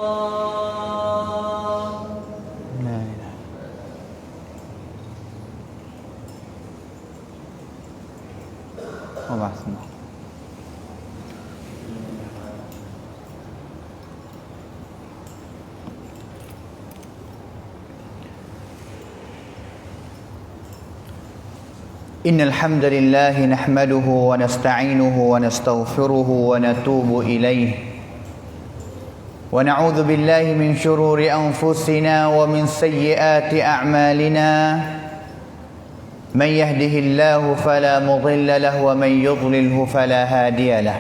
إن الحمد لله نحمده ونستعينه ونستغفره ونتوب إليه ونعوذ بالله من شرور أنفسنا ومن سيئات أعمالنا من يهده الله فلا مضل له ومن يضلله فلا هادي له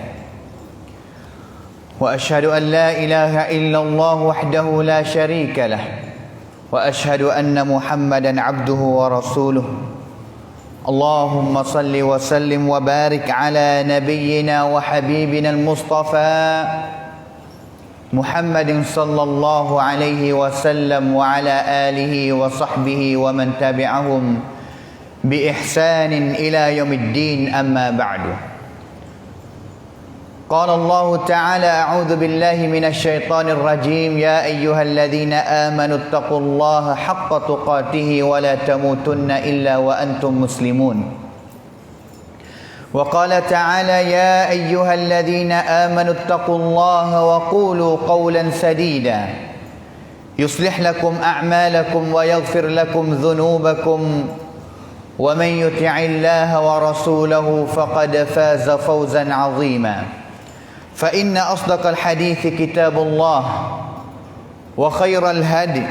وأشهد أن لا إله إلا الله وحده لا شريك له وأشهد أن محمدا عبده ورسوله اللهم صل وسلم وبارك على نبينا وحبيبنا المصطفى محمد صلى الله عليه وسلم وعلى آله وصحبه ومن تبعهم بإحسان إلى يوم الدين أما بعد قال الله تعالى أعوذ بالله من الشيطان الرجيم يا أيها الذين آمنوا اتقوا الله حق تقاته ولا تموتن إلا وأنتم مسلمون وقال تعالى يا أيها الذين آمنوا اتقوا الله وقولوا قولا سديدا يصلح لكم أعمالكم ويغفر لكم ذنوبكم ومن يطع الله ورسوله فقد فاز فوزا عظيما فإن أصدق الحديث كتاب الله وخير الهدي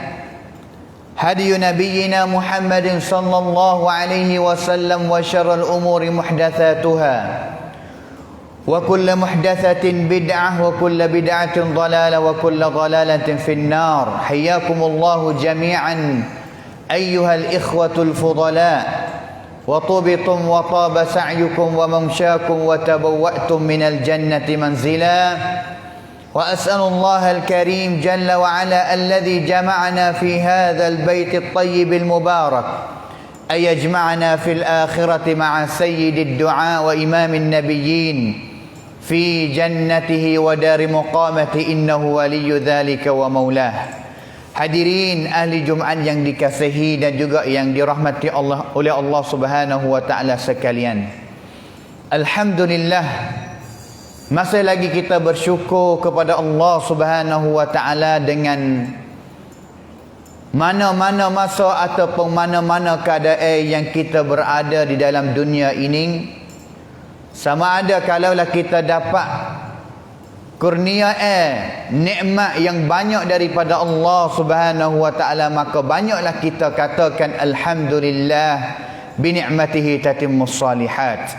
هدي نبينا محمد صلى الله عليه وسلم وشر الأمور محدثاتها وكل محدثة بدعة وكل بدعة ضلالة وكل ضلالة في النار حياكم الله جميعا أيها الإخوة الفضلاء وطبتم وطاب سعيكم وممشاكم وتبوأتم من الجنة منزلا وأسأل الله الكريم جل وعلا الذي جمعنا في هذا البيت الطيب المبارك أن يجمعنا في الآخرة مع سيد الدعاء وإمام النبيين في جنته ودار مقامة إنه ولي ذلك ومولاه. Hadirin ahli Jumaat yang dikasihi dan juga yang dirahmati Allah oleh Allah Subhanahu wa taala sekalian. Alhamdulillah, masih lagi kita bersyukur kepada Allah Subhanahu wa taala dengan mana-mana masa ataupun mana-mana keadaan yang kita berada di dalam dunia ini. Sama ada kalaulah kita dapat kurnia nikmat yang banyak daripada Allah Subhanahu wa taala, maka banyaklah kita katakan alhamdulillah bi ni'matihi tatimmus salihat.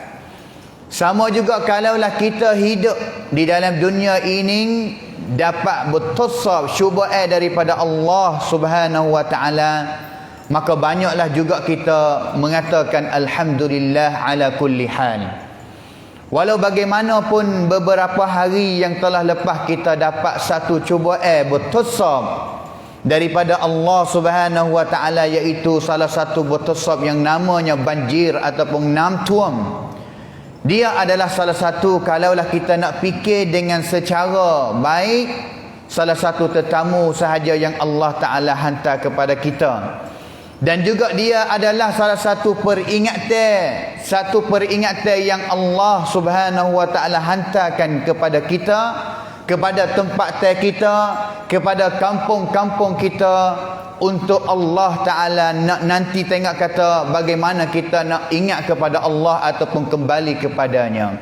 Sama juga kalaulah kita hidup di dalam dunia ini dapat bertasab syubhat daripada Allah Subhanahu wa taala, maka banyaklah juga kita mengatakan alhamdulillah ala kulli hal. Walau bagaimanapun beberapa hari yang telah lepas kita dapat satu cubaan bertasab daripada Allah Subhanahu wa taala, iaitu salah satu bertasab yang namanya banjir ataupun namtuam. Dia adalah salah satu, kalaulah kita nak fikir dengan secara baik, salah satu tetamu sahaja yang Allah Taala hantar kepada kita. Dan juga dia adalah salah satu peringatan yang Allah Subhanahu wa taala hantarkan kepada kita, kepada tempat kita, kepada kampung-kampung kita, untuk Allah Taala nak nanti tengok kata bagaimana kita nak ingat kepada Allah ataupun kembali kepadanya.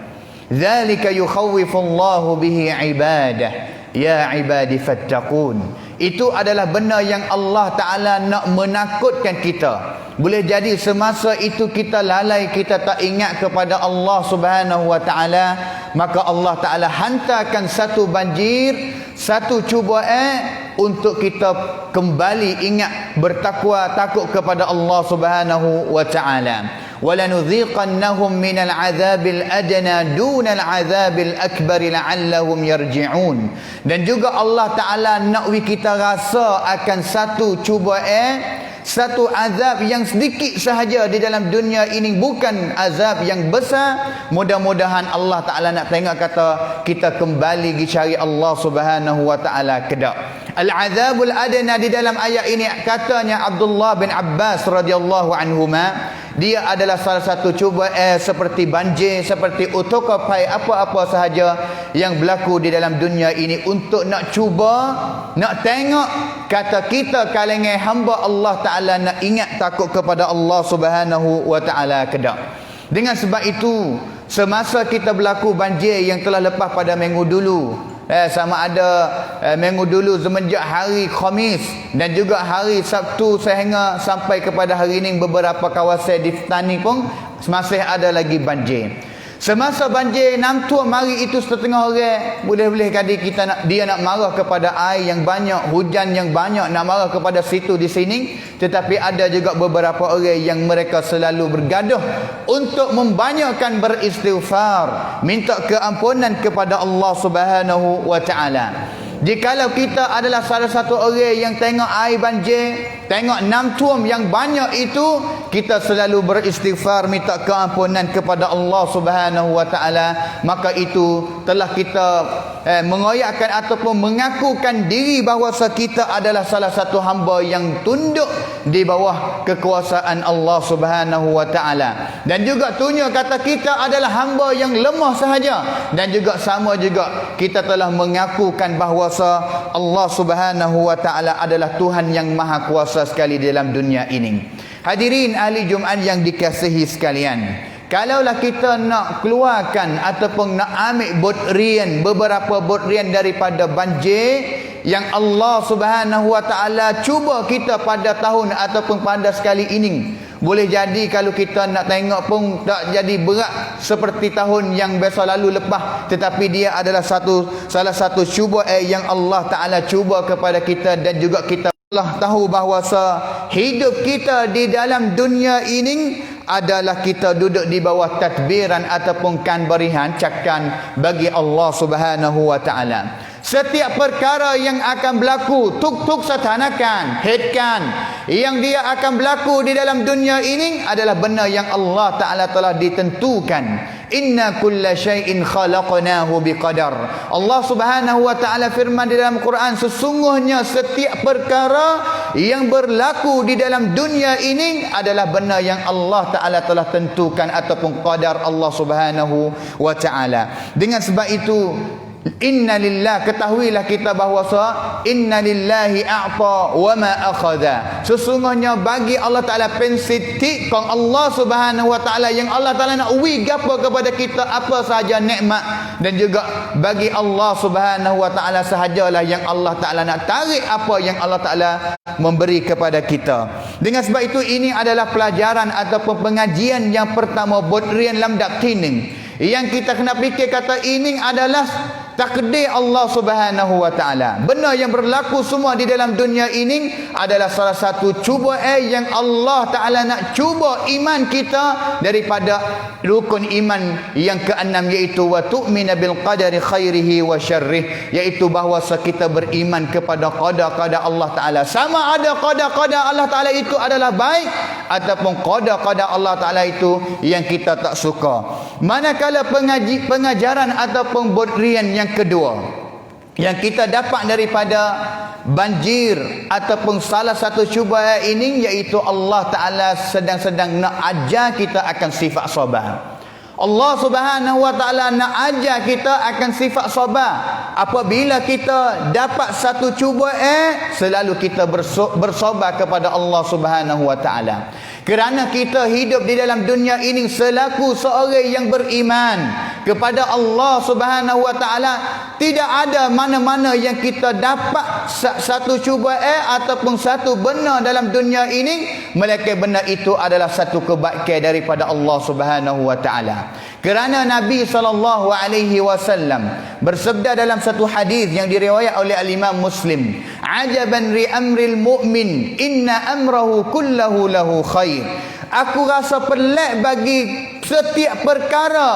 Zalika yukhawwifullahu bihi ibadah ya ibadi fattaqun. Itu adalah benda yang Allah Ta'ala nak menakutkan kita. Boleh jadi semasa itu kita lalai, kita tak ingat kepada Allah Subhanahu wa Ta'ala, maka Allah Ta'ala hantarkan satu banjir, satu cubaan untuk kita kembali ingat, bertakwa, takut kepada Allah Subhanahu wa Ta'ala. وَلَنُذِيقَنَّهُمْ مِنَ الْعَذَابِ الْأَدْنَى دُونَ الْعَذَابِ الْأَكْبَرِ لَعَلَّهُمْ يَرْجِعُونَ. Dan juga Allah Ta'ala nak kita rasa akan satu cubaan, satu azab yang sedikit sahaja di dalam dunia ini, bukan azab yang besar. Mudah-mudahan Allah Ta'ala nak tengok kata kita kembali pergi cari Allah Subhanahu wa Ta'ala kedak. Al-azabul adna di dalam ayat ini katanya Abdullah bin Abbas radhiyallahu anhuma, dia adalah salah satu cubaan seperti banjir, seperti utokapai, apa-apa sahaja yang berlaku di dalam dunia ini untuk nak cuba, nak tengok kata kita kalangan hamba Allah Ta'ala nak ingat takut kepada Allah Subhanahu wa Ta'ala kedak. Dengan sebab itu, semasa kita berlaku banjir yang telah lepas pada minggu dulu, sama ada minggu dulu semenjak hari Khamis dan juga hari Sabtu sehingga sampai kepada hari ini, beberapa kawasan di Tani pun masih ada lagi banjir. Semasa banjir namtua mari itu setengah orang boleh-boleh kali dia nak marah kepada air yang banyak, hujan yang banyak, nak marah kepada situ di sini, tetapi ada juga beberapa orang yang mereka selalu bergaduh untuk membanyakkan beristighfar, minta keampunan kepada Allah Subhanahu wa Ta'ala. Jikalau kita adalah salah satu orang yang tengok air banjir, tengok namtuam yang banyak itu, kita selalu beristighfar, minta keampunan kepada Allah Subhanahu wa Ta'ala, maka itu telah kita mengoyakkan ataupun mengakukan diri bahawa kita adalah salah satu hamba yang tunduk di bawah kekuasaan Allah Subhanahu wa Ta'ala, dan juga tunjuk kata kita adalah hamba yang lemah sahaja, dan juga sama juga kita telah mengakukan bahawa Allah Subhanahu wa Ta'ala adalah Tuhan yang maha kuasa sekali dalam dunia ini. Hadirin ahli Jumaat yang dikasihi sekalian, kalaulah kita nak keluarkan ataupun nak ambil bodrian, beberapa bodrian daripada banjir yang Allah Subhanahu wa Ta'ala cuba kita pada tahun ataupun pada sekali ini, boleh jadi kalau kita nak tengok pun tak jadi berat seperti tahun yang biasa lalu lepas, tetapi dia adalah salah satu cubaan yang Allah Ta'ala cuba kepada kita, dan juga kita telah tahu bahawa hidup kita di dalam dunia ini adalah kita duduk di bawah tadbiran ataupun kan berihan cakan bagi Allah Subhanahu wa Ta'ala. Setiap perkara yang akan berlaku, tuk-tuk satanakan, headkan, yang dia akan berlaku di dalam dunia ini adalah benda yang Allah Ta'ala telah ditentukan. Inna kulla syai'in khalaqnahu biqadar. Allah Subhanahu wa Ta'ala firman di dalam Quran, sesungguhnya setiap perkara yang berlaku di dalam dunia ini adalah benda yang Allah Ta'ala telah tentukan ataupun qadar Allah Subhanahu wa Ta'ala. Dengan sebab itu, inna lillah, ketahuilah kita bahawa inna lillahi a'ta wa ma akhadha, sesungguhnya bagi Allah Ta'ala pensitik kong Allah Subhanahu wa Ta'ala yang Allah Ta'ala nak uwi gapo kepada kita apa sahaja nikmat, dan juga bagi Allah Subhanahu wa Ta'ala sahajalah yang Allah Ta'ala nak tarik apa yang Allah Ta'ala memberi kepada kita. Dengan sebab itu, ini adalah pelajaran ataupun pengajian yang pertama, bodrian lamdak tining, yang kita kena fikir kata ini adalah takdir Allah Subhanahu wa Ta'ala. Benda yang berlaku semua di dalam dunia ini adalah salah satu cubaan yang Allah Ta'ala nak cuba iman kita daripada rukun iman yang keenam, iaitu wa tu'mina bil qadari khairihi wa syarrih, iaitu bahawa kita beriman kepada qada-qada Allah Ta'ala, sama ada qada-qada Allah Ta'ala itu adalah baik ataupun qada-qada Allah Ta'ala itu yang kita tak suka. Manakala pengajaran ataupun bodrian yang kedua yang kita dapat daripada banjir ataupun salah satu cubaan ini, iaitu Allah Ta'ala sedang-sedang nak ajar kita akan sifat sabar. Allah Subhanahu wa Ta'ala nak ajar kita akan sifat sabar. Apabila kita dapat satu cubaan, selalu kita bersabar kepada Allah Subhanahu wa Ta'ala. Kerana kita hidup di dalam dunia ini selaku seorang yang beriman kepada Allah Subhanahu wa Ta'ala, tidak ada mana-mana yang kita dapat satu cubaan ataupun satu benda dalam dunia ini melainkan benda itu adalah satu kebaikan daripada Allah Subhanahu wa Ta'ala. Kerana Nabi SAW bersabda dalam satu hadis yang diriwayat oleh al-Imam Muslim, ajaban li amril mu'min inna amrahu kullahu lahu khair. Aku rasa pelik bagi setiap perkara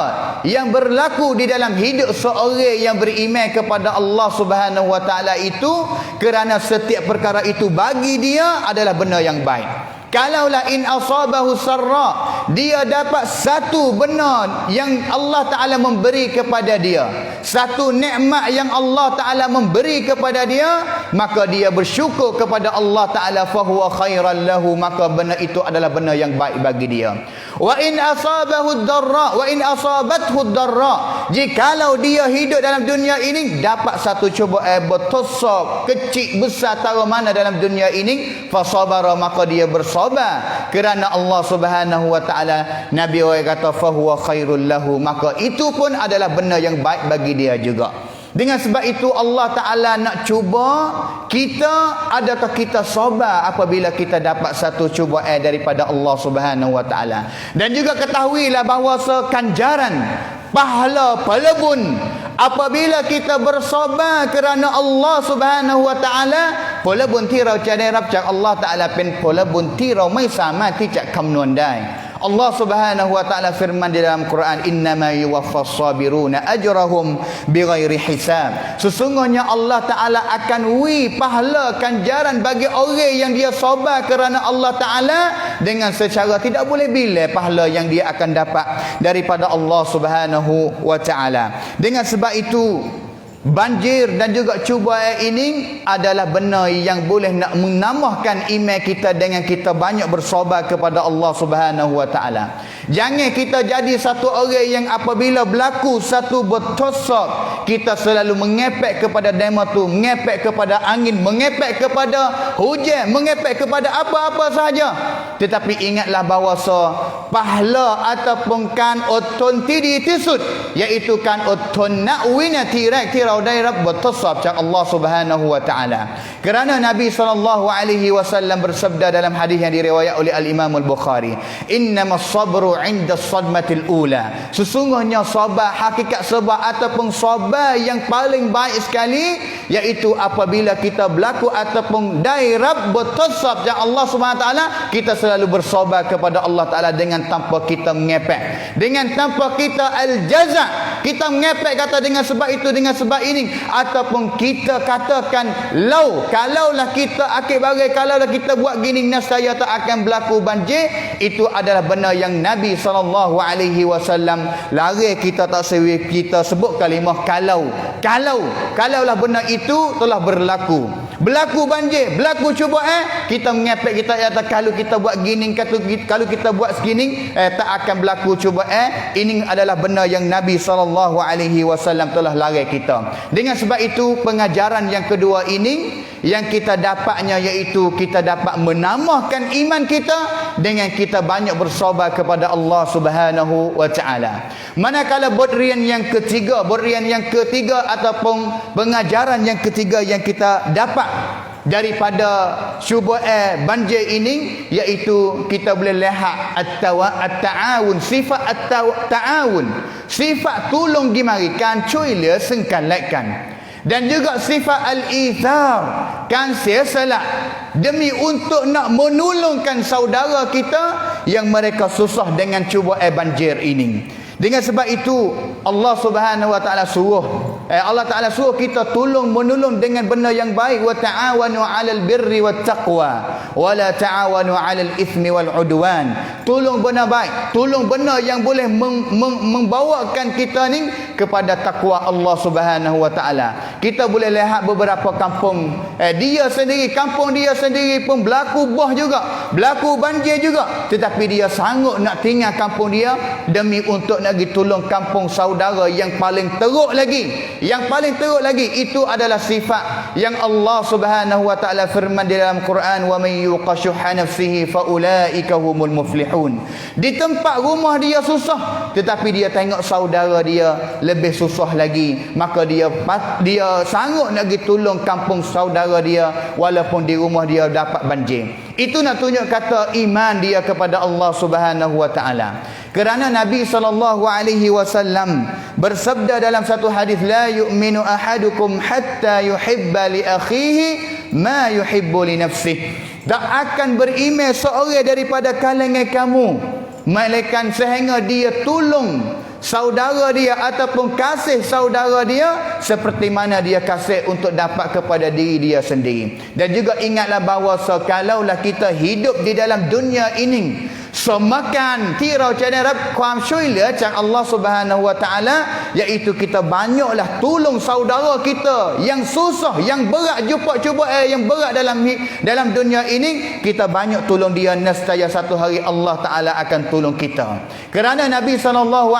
yang berlaku di dalam hidup seorang yang beriman kepada Allah Subhanahu wa taala itu, kerana setiap perkara itu bagi dia adalah benda yang baik. Kalaulah in asabahu sarra, dia dapat satu benda yang Allah Ta'ala memberi kepada dia, satu nikmat yang Allah Ta'ala memberi kepada dia, maka dia bersyukur kepada Allah Ta'ala, fahuwa khairan lahu, maka benda itu adalah benda yang baik bagi dia. Wa in asabahu darra, wa in asabathu darra, jikalau dia hidup dalam dunia ini dapat satu cubaan bertosak kecil besar tahu mana dalam dunia ini, fasabara, maka dia bersabar kerana Allah Subhanahu wa taala. Nabi kata fahuwa khairul lahu, maka itu pun adalah benda yang baik bagi dia juga. Dengan sebab itu Allah Ta'ala nak cuba kita, adakah kita sabar apabila kita dapat satu cubaan daripada Allah Subhanahu wa taala. Dan juga ketahuilah bahawa ganjaran pahala pelebun apabila kita bersabar kerana Allah Subhanahu wa taala, pelebun tirau cadai rapcak Allah Ta'ala pen pelebun tirau mai sama ticak kamnuan dai. Allah Subhanahu wa taala firman di dalam Quran, innama yuwaffas sabiruna ajrahum bighairi hisab. Sesungguhnya Allah Ta'ala akan pahala ganjaran bagi orang yang dia sabar kerana Allah Ta'ala dengan secara tidak boleh bila pahala yang dia akan dapat daripada Allah Subhanahu wa taala. Dengan sebab itu banjir dan juga cubaan ini adalah benda yang boleh nak menambahkan iman kita dengan kita banyak bersabar kepada Allah Subhanahu wa taala. Jangan kita jadi satu orang yang apabila berlaku satu bertosak, kita selalu mengepek kepada dema tu, mengepek kepada angin, mengepek kepada hujan, mengepek kepada apa-apa sahaja. Tetapi ingatlah bahawa pahala ataupun kan oton tidi tisut, iaitu kan oton na'wina tirak tirau dairab bertosab cak Allah Subhanahu wa taala. Kerana Nabi SAW bersabda dalam hadis yang diriwayat oleh Al-Imam Al-Bukhari, innamas sabru 'inda as-sadmatil ula. Sesungguhnya sabar, hakikat sabar ataupun sabar yang paling baik sekali, iaitu apabila kita berlaku ataupun dairab bertosab cak Allah Subhanahu wa taala, kita selalu bersabar kepada Allah Taala dengan tanpa kita mengepek, dengan tanpa kita al-jaza, kita mengepek kata dengan sebab itu, dengan sebab ini, ataupun kita katakan kalaulah kita kalaulah kita buat gini nescaya tak akan berlaku banjir. Itu adalah benda yang Nabi SAW lari kita tak sewi, kita sebut kalimah kalaulah benda itu telah berlaku banjir, berlaku cubaan, kita mengepek, kita kata kalau kita buat gini, kalau kita buat segini tak akan berlaku cubaan. Ini adalah benda yang Nabi SAW telah lari kita. Dengan sebab itu pengajaran yang kedua ini yang kita dapatnya, iaitu kita dapat menambahkan iman kita dengan kita banyak bersabar kepada Allah Subhanahu wa taala. Manakala bodrian yang ketiga ataupun pengajaran yang ketiga yang kita dapat daripada syubhat banjir ini, iaitu kita boleh lihat at-ta'awun, sifat at-ta'awun, sifat tolong dimarikan, cuila sengkalakan, dan juga sifat al-ithar, kan siasalah demi untuk nak menolongkan saudara kita yang mereka susah dengan cubaan banjir ini. Dengan sebab itu Allah Subhanahu wa taala Allah Taala suruh kita menolong dengan benda yang baik, wa ta'awanu 'alal birri wat taqwa wa la ta'awanu 'alal itsmi wal 'udwan. Tolong benda baik, tolong benda yang boleh membawakan kita ni kepada takwa Allah Subhanahu wa taala. Kita boleh lihat beberapa kampung kampung dia sendiri pun berlaku buah juga, berlaku banjir juga, tetapi dia sanggup nak tinggal kampung dia demi untuk nak pergi tolong kampung saudara yang paling teruk lagi. Yang paling teruk lagi itu adalah sifat yang Allah Subhanahu wa taala firman di dalam Quran, wa may yuqashuha nafsihi fa ulaika humul muflihun. Di tempat rumah dia susah, tetapi dia tengok saudara dia lebih susah lagi, maka dia sanggup nak pergi tolong kampung saudara dia walaupun di rumah dia dapat banjir. Itu nak tunjuk kata iman dia kepada Allah Subhanahu wa taala. Kerana Nabi SAW bersabda dalam satu hadis, la yu'minu ahadukum hatta yuhibba li akhihi ma yuhibbu li nafsihi. tak akan beriman seorang daripada kalangan kamu melainkan sehingga dia tolong saudara dia ataupun kasih saudara dia seperti mana dia kasih untuk dapat kepada diri dia sendiri. Dan juga ingatlah bahawa kalaulah kita hidup di dalam dunia ini semakan tirau cenderap kuam syuila cak Allah Subhanahu wa taala, iaitu kita banyaklah tolong saudara kita yang susah, yang berat jumpa cubaan yang berat dalam dunia ini, kita banyak tolong dia, nescaya satu hari Allah taala akan tolong kita. Kerana Nabi SAW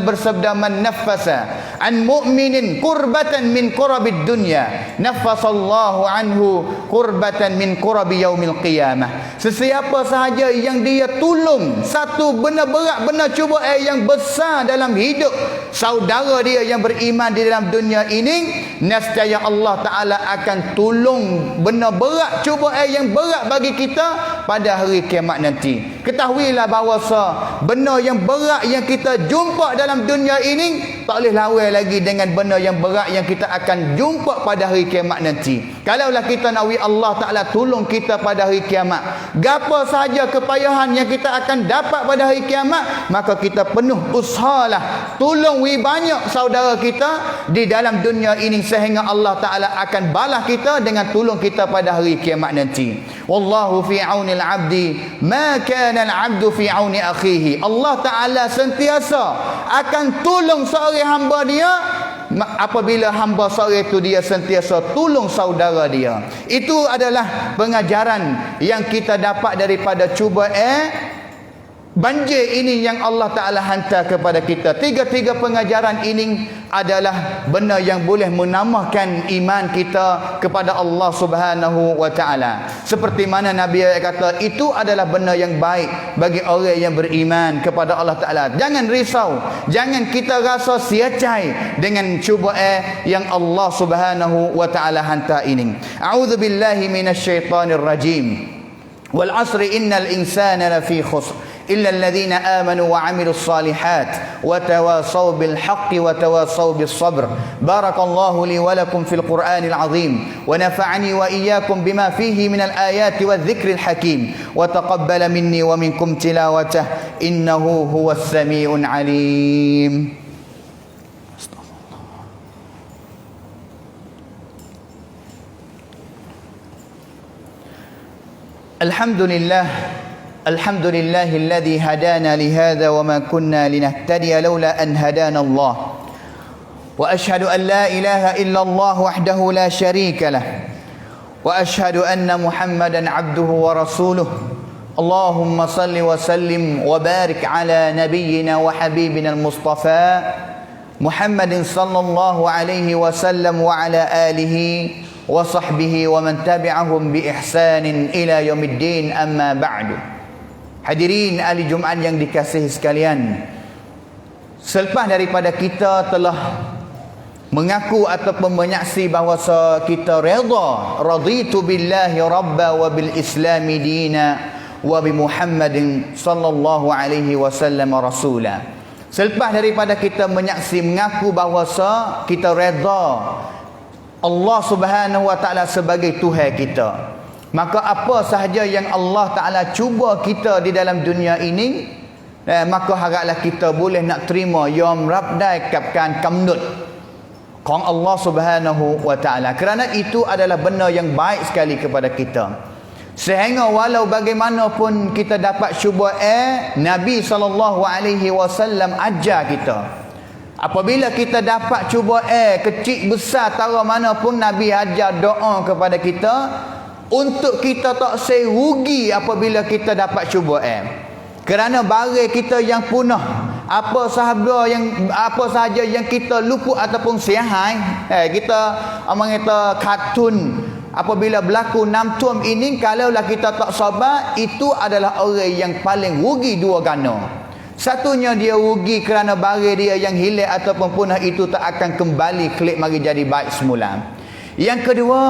bersabda, man naffasa an mu'minin qurbatan min qurabid dunya naffasallahu anhu qurbatan min qurabi yaumil qiyamah. Sesiapa sahaja yang dia tolong satu benda berat, benda cubaan yang besar dalam hidup saudara dia yang beriman di dalam dunia ini, nescaya Allah Ta'ala akan tolong benda berat, cubaan yang berat bagi kita pada hari kiamat nanti. Ketahuilah bahawa benda yang berat yang kita jumpa dalam dunia ini tak boleh lawan lagi dengan benda yang berat yang kita akan jumpa pada hari kiamat nanti. Kalaulah kita nak Allah Ta'ala tolong kita pada hari kiamat, gapo sahaja kepayahan yang kita akan dapat pada hari kiamat, maka kita penuh usahalah tolong banyak saudara kita di dalam dunia ini sehingga Allah Ta'ala akan balas kita dengan tolong kita pada hari kiamat nanti. Wallahu fi auni al-abdi ma kana al-abdu fi auni akhihi. Allah Ta'ala sentiasa akan tolong seorang hamba dia apabila hamba seorang itu dia sentiasa tolong saudara dia. Itu adalah pengajaran yang kita dapat daripada cubaan banjir ini yang Allah Ta'ala hantar kepada kita. Tiga-tiga pengajaran ini adalah benda yang boleh menambahkan iman kita kepada Allah Subhanahu wa Ta'ala. Seperti mana Nabi kata, itu adalah benda yang baik bagi orang yang beriman kepada Allah Ta'ala. Jangan risau, jangan kita rasa siacai dengan cubaan yang Allah Subhanahu wa Ta'ala hantar ini. A'udzubillahi minasyaitanir rajim. Wal 'asri innal insana lafi khusr إلا الذين آمنوا وعملوا الصالحات وتواصوا بالحق وتواصوا بالصبر. بارك الله لي ولكم في القرآن العظيم ونفعني وإياكم بما فيه من الآيات والذكر الحكيم وتقبل مني ومنكم تلاوته إنه هو السميع العليم. الحمد لله الحمد لله الذي هدانا لهذا وما كنا لنهتدي لولا أن هدانا الله وأشهد أن لا إله إلا الله وحده لا شريك له وأشهد أن محمدا عبده ورسوله اللهم صل وسلم وبارك على نبينا وحبيبنا المصطفى محمد صلى الله عليه وسلم وعلى آله وصحبه ومن تبعهم بإحسان إلى يوم الدين أما بعد. Hadirin ahli Jumaat yang dikasihi sekalian, selepas daripada kita telah mengaku ataupun menyaksi bahawa kita raditu billahi rabba wa bil islami dina wa bi Muhammadin sallallahu alaihi wasallam rasula. Selepas daripada kita menyaksi mengaku bahawa kita redha Allah Subhanahu wa taala sebagai Tuhan kita, maka apa sahaja yang Allah Ta'ala cuba kita di dalam dunia ini, maka haraplah kita boleh nak terima yom rabdai kapkan kamnut kong Allah Subhanahu wa Ta'ala. Kerana itu adalah benda yang baik sekali kepada kita. Sehingga walau bagaimanapun kita dapat cuba Nabi SAW ajar kita. Apabila kita dapat cuba kecil besar tara mana pun, Nabi ajar doa kepada kita untuk kita tak serugi apabila kita dapat cubaan. Kerana barang kita yang punah, apa sahaja yang kita luput ataupun siahai, kita kata katun, apabila berlaku namtum ini, kalaulah kita tak sabar, itu adalah orang yang paling rugi dua gana. Satunya dia rugi kerana barang dia yang hilang ataupun punah itu tak akan kembali klik mari jadi baik semula. Yang kedua,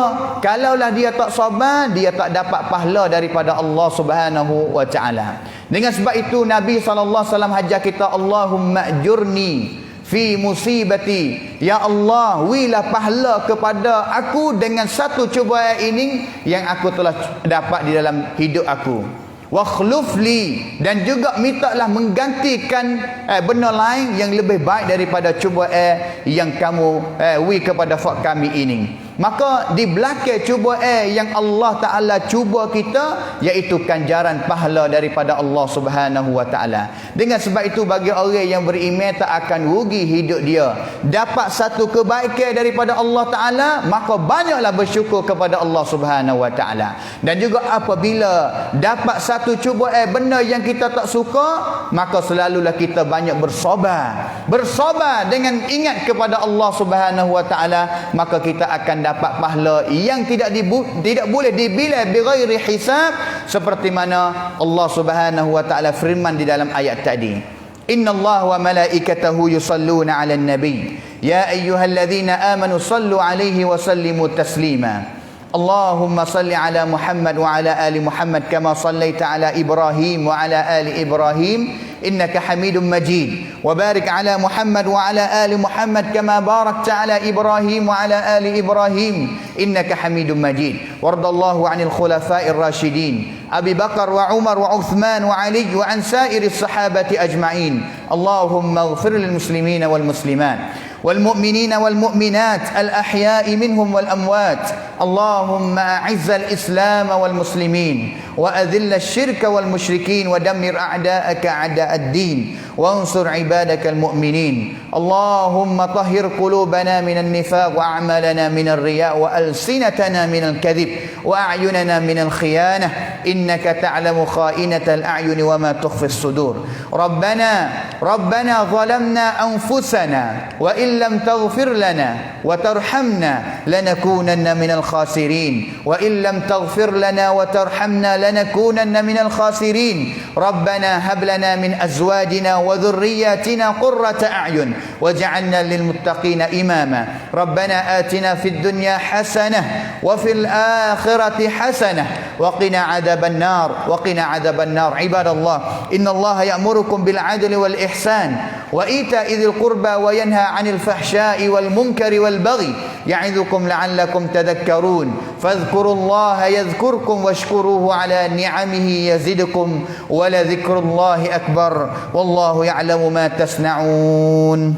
kalaulah dia tak sabar, dia tak dapat pahala daripada Allah Subhanahu wa Ta'ala. Dengan sebab itu Nabi SAW ajar kita, Allahumma ajurni fi musibati. Ya Allah, wilah pahala kepada aku dengan satu cubaan ini yang aku telah dapat di dalam hidup aku. Wa khlufli, dan juga mintalah menggantikan benda lain yang lebih baik daripada cubaan yang kamu kepada kami ini. Maka di belakang cubaan yang Allah Ta'ala cuba kita, iaitu ganjaran pahala daripada Allah Subhanahu Wa Ta'ala. Dengan sebab itu, bagi orang yang beriman tak akan rugi hidup dia. Dapat satu kebaikan daripada Allah Ta'ala, maka banyaklah bersyukur kepada Allah Subhanahu Wa Ta'ala. Dan juga apabila dapat satu cubaan benda yang kita tak suka, maka selalulah kita banyak bersabar. Bersabar dengan ingat kepada Allah Subhanahu Wa Ta'ala, maka kita akan dapat pahala yang tidak boleh dibilai bighairi hisab, seperti mana Allah Subhanahu wa taala firman di dalam ayat tadi. Innallaha wa malaikatahu yusalluna 'alan nabi ya ayyuhalladzina amanu sallu 'alaihi wa sallimu taslima. Allahumma salli ala Muhammad wa ala ali Muhammad kama sallaita ala Ibrahim wa ala ali Ibrahim innaka Hamidum Majid. Wa barik ala Muhammad wa ala ali Muhammad kama barakta ala Ibrahim wa ala ali Ibrahim innaka Hamidum Majid. Wardallahu 'anil khulafa'ir rasyidin Abi Bakar wa Umar wa Uthman wa Ali wa an sa'iris sahabati ajma'in. Allahumma ighfir lil muslimina wal muslimat والمؤمنين والمؤمنات الأحياء منهم والأموات. اللهم أعز الإسلام والمسلمين وأذل الشرك والمشركين ودمر أعداءك أعداء الدين وانصر عبادك المؤمنين. اللهم طهر قلوبنا من النفاق وأعمالنا من الرياء وألسنتنا من الكذب وأعيننا من الخيانة إنك تعلم خائنة الأعين وما تخفي الصدور. ربنا ظلمنا أنفسنا وإن لم تغفر لنا وترحمنا لنكونن من الخاسرين وإن لم تغفر لنا وترحمنا لنكونن من الخاسرين. ربنا هب لنا من أزواجنا وذرياتنا قرة أعين واجعلنا للمتقين إماما. ربنا آتنا في الدنيا حسنة وفي الآخرة حسنة وقنا عذاب النار. عباد الله، إن الله يأمركم بالعدل والإحسان وإيتاء ذي القربى وينهى عن الفحشاء والمنكر والبغي يعظكم لعلكم تذكرون. فاذكروا الله يذكركم واشكروه على نعمه يزدكم ولذكر الله أكبر والله يعلم ما تصنعون.